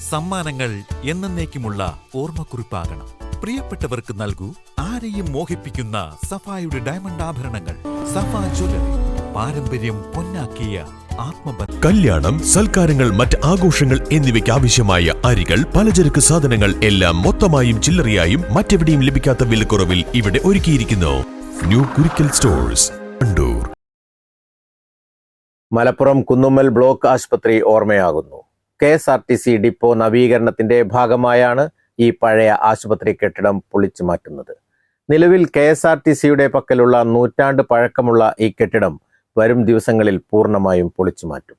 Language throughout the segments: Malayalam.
സമ്മാനങ്ങൾ എന്നേക്കുമുള്ള ഓർമ്മക്കുറിപ്പാകണം. പ്രിയപ്പെട്ടവർക്ക് നൽകൂ ആരെയും മോഹിപ്പിക്കുന്ന സഫായുടെ ഡയമണ്ട് ആഭരണങ്ങൾ. സഫ ജ്വല്ലറി, പാരമ്പര്യം പൊന്നാക്കിയ ആത്മബന്ധം. കല്യാണം, സൽക്കാരങ്ങൾ, മറ്റ് ആഘോഷങ്ങൾ എന്നിവയ്ക്ക് ആവശ്യമായ അരികൾ, പലചരക്ക് സാധനങ്ങൾ എല്ലാം മൊത്തമായും ചില്ലറയായും മറ്റെവിടെയും ലഭിക്കാത്ത വിലക്കുറവിൽ ഇവിടെ ഒരുക്കിയിരിക്കുന്നു. New Kurikkal stores, Wandoor. Malappuram Kunnummal block ആശുപത്രി ഓർമ്മയാകുന്നു. KSRTC ഡിപ്പോ നവീകരണത്തിന്റെ ഭാഗമായാണ് ഈ പഴയ ആശുപത്രി കെട്ടിടം പൊളിച്ചു മാറ്റുന്നത്. നിലവിൽ KSRTCയുടെ പക്കലുള്ള നൂറ്റാണ്ട് പഴക്കമുള്ള ഈ കെട്ടിടം വരും ദിവസങ്ങളിൽ പൂർണ്ണമായും പൊളിച്ചു മാറ്റും.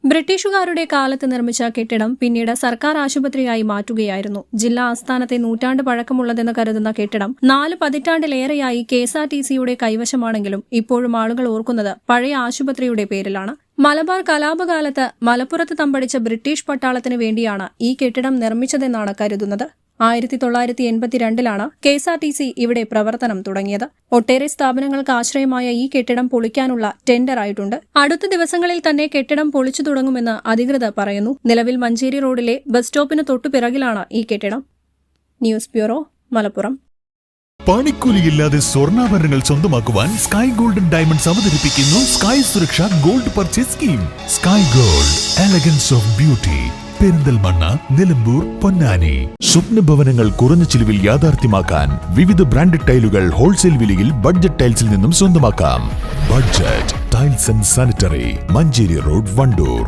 ബ്രിട്ടീഷുകാരുടെ കാലത്ത് നിർമ്മിച്ച കെട്ടിടം പിന്നീട് സർക്കാർ ആശുപത്രിയായി മാറ്റുകയായിരുന്നു. ജില്ലാ ആസ്ഥാനത്തെ നൂറ്റാണ്ട് പഴക്കമുള്ളതെന്ന് കരുതുന്ന കെട്ടിടം 4 പതിറ്റാണ്ടിലേറെയായി KSRTCയുടെ കൈവശമാണെങ്കിലും ഇപ്പോഴും ആളുകൾ ഓർക്കുന്നത് പഴയ ആശുപത്രിയുടെ പേരിലാണ്. മലബാർ കലാപകാലത്ത് മലപ്പുറത്ത് തമ്പടിച്ച ബ്രിട്ടീഷ് പട്ടാളത്തിന് വേണ്ടിയാണ് ഈ കെട്ടിടം നിർമ്മിച്ചതെന്നാണ് കരുതുന്നത്. 1982 KSRTC ഇവിടെ പ്രവർത്തനം തുടങ്ങിയത്. ഒട്ടേറെ സ്ഥാപനങ്ങൾക്ക് ആശ്രയമായ ഈ കെട്ടിടം പൊളിക്കാനുള്ള ടെൻഡറായിട്ടുണ്ട്. അടുത്ത ദിവസങ്ങളിൽ തന്നെ കെട്ടിടം പൊളിച്ചു തുടങ്ങുമെന്ന് അധികൃതർ പറയുന്നു. നിലവിൽ മഞ്ചേരി റോഡിലെ ബസ് സ്റ്റോപ്പിന് തൊട്ടുപിറകിലാണ് ഈ കെട്ടിടം. News bureau, Malappuram. പണിക്കൂലിയില്ലാതെ സ്വർണ്ണാഭരണങ്ങൾ സ്വന്തമാക്കുവാൻ സ്കൈ ഗോൾഡൻ ഡയമണ്ട്സ് അവതരിപ്പിക്കുന്നു Sky Suraksha gold purchase scheme. Sky gold, elegance of beauty. Perinthalmanna, Nilambur, Ponnani. സ്വപ്ന ഭവനങ്ങൾ കുറഞ്ഞ ചിലവിൽ യാഥാർത്ഥ്യമാക്കാൻ വിവിധ ബ്രാൻഡഡ് ടൈലുകൾ ഹോൾസെയിൽ വിലയിൽ ബഡ്ജറ്റ് ടൈൽസിൽ നിന്നും സ്വന്തമാക്കാം. Budget tiles and sanitary, Manjeri road, Wandoor.